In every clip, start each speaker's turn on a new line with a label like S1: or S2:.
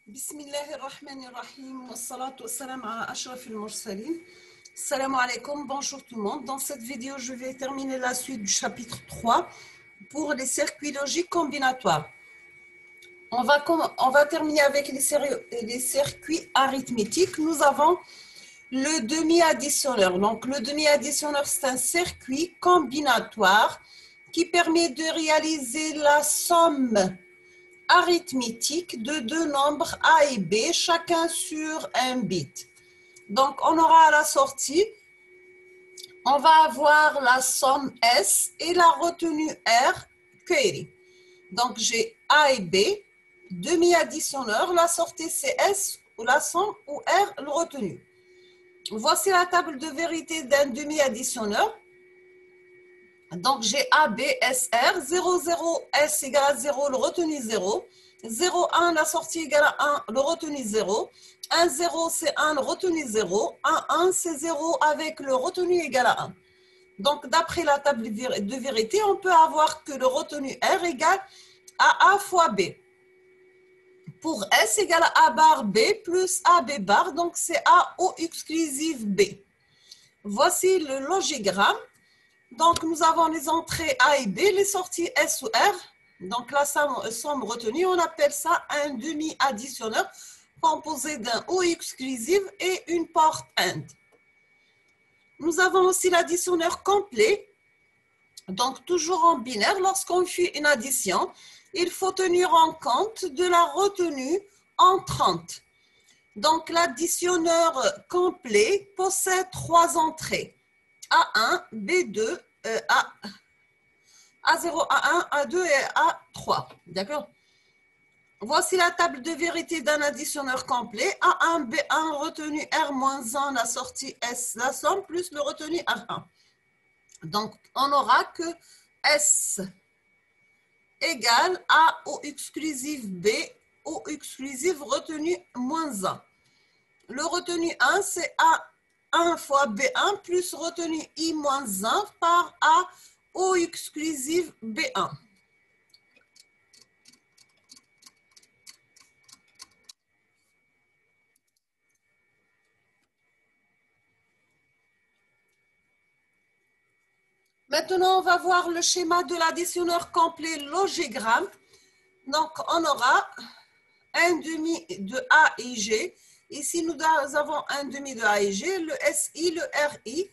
S1: بسم الله الرحمن الرحيم والصلاة والسلام على أشرف المرسلين. Salam alaikum, bonjour tout le monde. Dans cette vidéo, je vais terminer la suite du chapitre 3 pour les circuits logiques combinatoires. On va terminer avec les circuits arithmétiques. Nous avons le demi-additionneur. Donc, le demi-additionneur, c'est un circuit combinatoire qui permet de réaliser la somme arithmétique de deux nombres A et B, chacun sur un bit. Donc, on aura à la sortie, on va avoir la somme S et la retenue R query. Donc, j'ai A et B, demi-additionneur, la sortie c'est S ou la somme ou R, le retenu. Voici la table de vérité d'un demi-additionneur. Donc, j'ai A, B, S, R, 0, 0, S égale à 0, le retenu 0. 0, 1, la sortie égale à 1, le retenu 0. 1, 0, c'est 1, le retenu 0. 1, 1, c'est 0 avec le retenu égal à 1. Donc, d'après la table de vérité, on peut avoir que le retenu R égale à A fois B. Pour S égale à A bar B plus AB bar, donc c'est A au exclusive B. Voici le logigramme. Donc, nous avons les entrées A et B, les sorties S ou R. Donc, la somme retenue, on appelle ça un demi-additionneur composé d'un O exclusive et une porte AND. Nous avons aussi l'additionneur complet. Donc, toujours en binaire, lorsqu'on fait une addition, il faut tenir en compte de la retenue entrante. Donc, l'additionneur complet possède trois entrées. A1, B2, A0, A1, A2 et A3. D'accord? Voici la table de vérité d'un additionneur complet. A1, B1, retenu R-1, la sortie S, la somme, plus le retenu R1. Donc, on aura que S égale A au exclusive B au exclusive retenu moins 1. Le retenu 1, c'est A1 fois B1 plus retenu I-1 par A au exclusive B1. Maintenant, on va voir le schéma de l'additionneur complet logigramme. Donc, on aura un demi de A et G. Ici, nous avons un demi de A et G, le SI, le RI.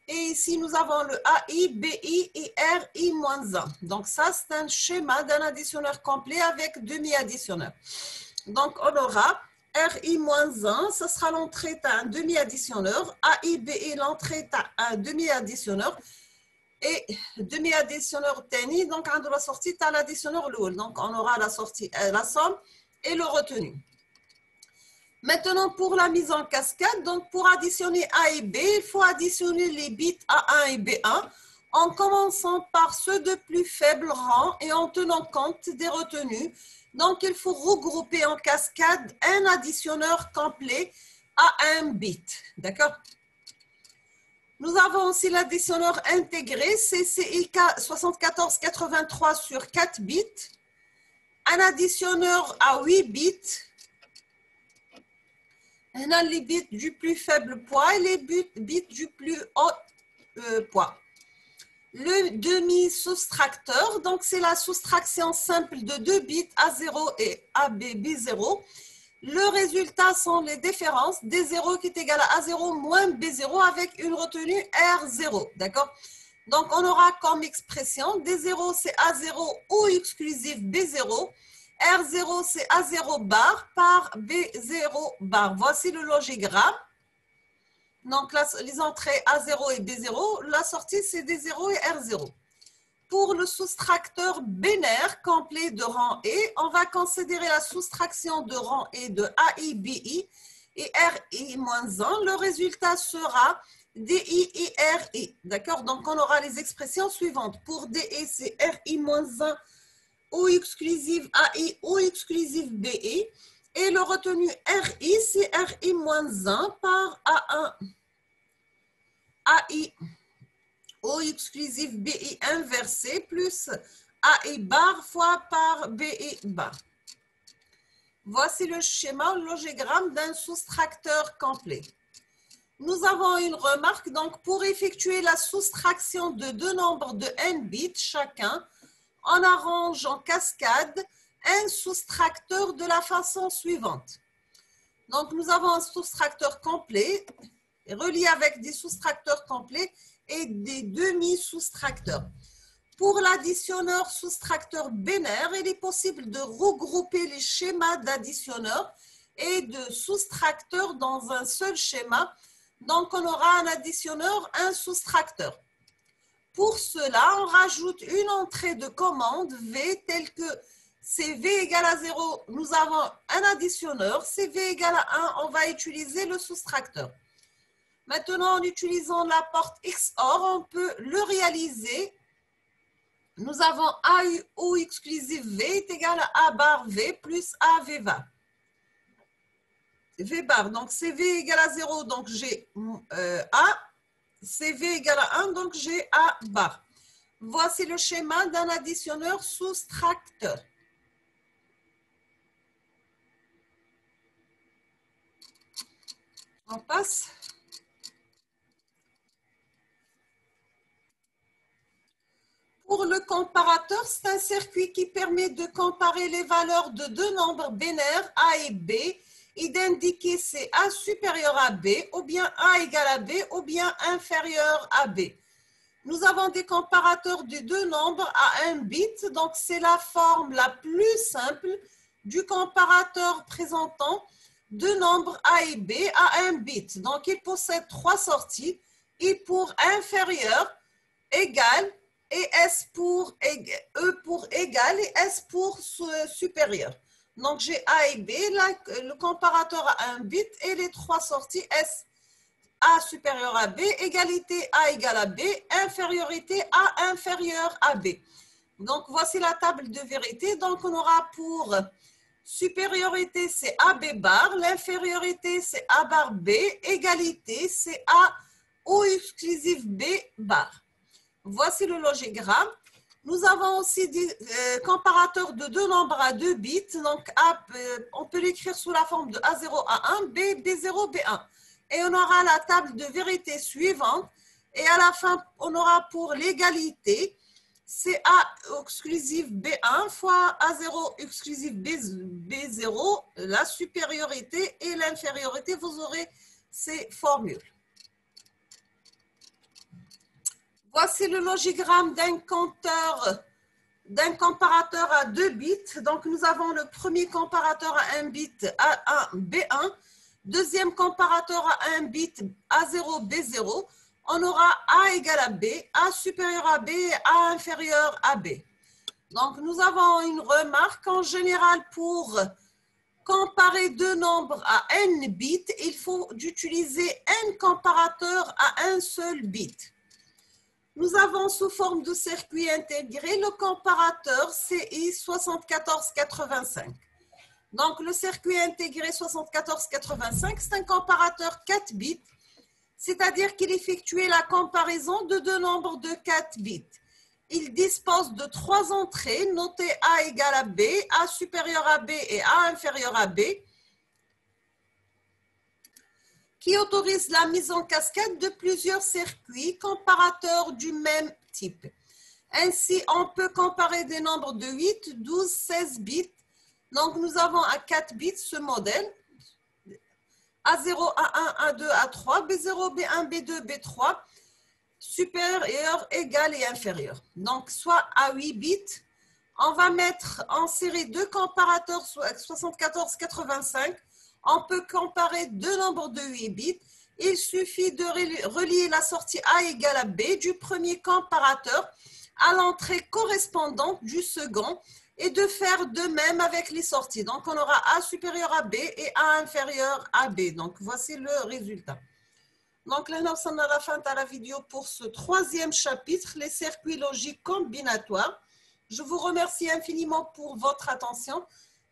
S1: Et ici, nous avons le AI, BI et RI-1. Donc, ça, c'est un schéma d'un additionneur complet avec demi-additionneur. Donc, on aura RI-1, ce sera l'entrée à un demi-additionneur. AI, BI, l'entrée à un demi-additionneur. Et demi-additionneur TENI, donc, de la sortie, tu as l'additionneur LOL. Donc, on aura la sortie, la somme et le retenu. Maintenant, pour la mise en cascade, donc pour additionner A et B, il faut additionner les bits A1 et B1 en commençant par ceux de plus faible rang et en tenant compte des retenues. Donc, il faut regrouper en cascade un additionneur complet à un bit. D'accord? Nous avons aussi l'additionneur intégré CCIK 7483 sur 4 bits, un additionneur à 8 bits, on a les bits du plus faible poids et les bits du plus haut poids. Le demi-soustracteur, donc c'est la soustraction simple de deux bits A0 et B0. Le résultat sont les différences D0 qui est égal à A0 moins B0 avec une retenue R0. D'accord? Donc, on aura comme expression D0 c'est A0 ou exclusive B0. R0, c'est A0 bar par B0 bar. Voici le logigramme. Donc, les entrées A0 et B0, la sortie, c'est D0 et R0. Pour le soustracteur binaire complet de rang E, on va considérer la soustraction de rang E de AI, BI et RI-1. Le résultat sera DI et RI. D'accord? Donc, on aura les expressions suivantes. Pour DI, c'est RI-1 ou exclusive AI ou exclusive BI. Et le retenu RI, c'est RI-1 par A1 AI ou exclusive BI inversé plus AI bar fois par BI bar. Voici le schéma, le logégramme d'un soustracteur complet. Nous avons une remarque, donc pour effectuer la soustraction de deux nombres de n bits chacun, on arrange en cascade un soustracteur de la façon suivante. Donc nous avons un soustracteur complet, relié avec des soustracteurs complets et des demi-soustracteurs. Pour l'additionneur soustracteur binaire, il est possible de regrouper les schémas d'additionneur et de soustracteur dans un seul schéma. Donc, on aura un additionneur, un soustracteur. Pour cela, on rajoute une entrée de commande V telle que CV égale à 0, nous avons un additionneur, CV égale à 1, on va utiliser le soustracteur. Maintenant, en utilisant la porte XOR, on peut le réaliser. Nous avons AU exclusive V est égal à A bar V plus AV bar. V bar, donc CV égale à 0, donc j'ai A. CV égale à 1, donc j'ai A bar. Voici le schéma d'un additionneur soustracteur. On passe. Pour le comparateur, c'est un circuit qui permet de comparer les valeurs de deux nombres binaires A et B et d'indiquer si A supérieur à B ou bien A égale à B ou bien inférieur à B. Nous avons des comparateurs de deux nombres à 1 bit, donc c'est la forme la plus simple du comparateur présentant deux nombres A et B à 1 bit. Donc il possède trois sorties, I pour inférieur, égal, et S pour E pour égal et S pour supérieur. Donc j'ai A et B, le comparateur à 1 bit et les trois sorties S. A supérieur à B, égalité A égale à B, infériorité A inférieur à B. Donc voici la table de vérité. Donc on aura pour supériorité c'est AB bar, l'infériorité c'est A bar B, égalité c'est A ou exclusive B bar. Voici le logégramme. Nous avons aussi des comparateurs de deux nombres à 2 bits. Donc, on peut l'écrire sous la forme de A0, A1, B, B0, B1. Et on aura la table de vérité suivante. Et à la fin, on aura pour l'égalité, c'est A exclusive B1 fois A0 exclusive B0, la supériorité et l'infériorité. Vous aurez ces formules. Voici le logégramme d'un comparateur à 2 bits. Donc, nous avons le premier comparateur à 1 bit A1, B1. Deuxième comparateur à 1 bit A0, B0. On aura A égale à B, A supérieur à B et A inférieur à B. Donc, nous avons une remarque. En général, pour comparer deux nombres à n bits, il faut utiliser n comparateurs à un seul bit. Nous avons sous forme de circuit intégré le comparateur CI 7485. Donc, le circuit intégré 7485, c'est un comparateur 4 bits, c'est-à-dire qu'il effectue la comparaison de deux nombres de 4 bits. Il dispose de 3 entrées notées A égale à B, A supérieur à B et A inférieur à B, qui autorise la mise en cascade de plusieurs circuits comparateurs du même type. Ainsi, on peut comparer des nombres de 8, 12, 16 bits. Donc, nous avons à 4 bits ce modèle. A0, A1, A2, A3, B0, B1, B2, B3, supérieur, égal et inférieur. Donc, soit à 8 bits, on va mettre en série deux comparateurs 74-85. On peut comparer deux nombres de 8 bits. Il suffit de relier la sortie A égale à B du premier comparateur à l'entrée correspondante du second et de faire de même avec les sorties. Donc, on aura A supérieur à B et A inférieur à B. Donc, voici le résultat. Donc, là, nous sommes à la fin de la vidéo pour ce troisième chapitre, les circuits logiques combinatoires. Je vous remercie infiniment pour votre attention.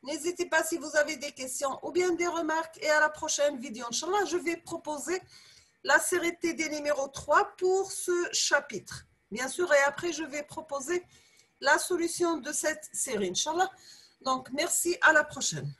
S1: N'hésitez pas si vous avez des questions ou bien des remarques. Et à la prochaine vidéo. Inch'Allah, je vais proposer la série TD numéro 3 pour ce chapitre. Bien sûr, et après, je vais proposer la solution de cette série. Inch'Allah. Donc, merci. À la prochaine.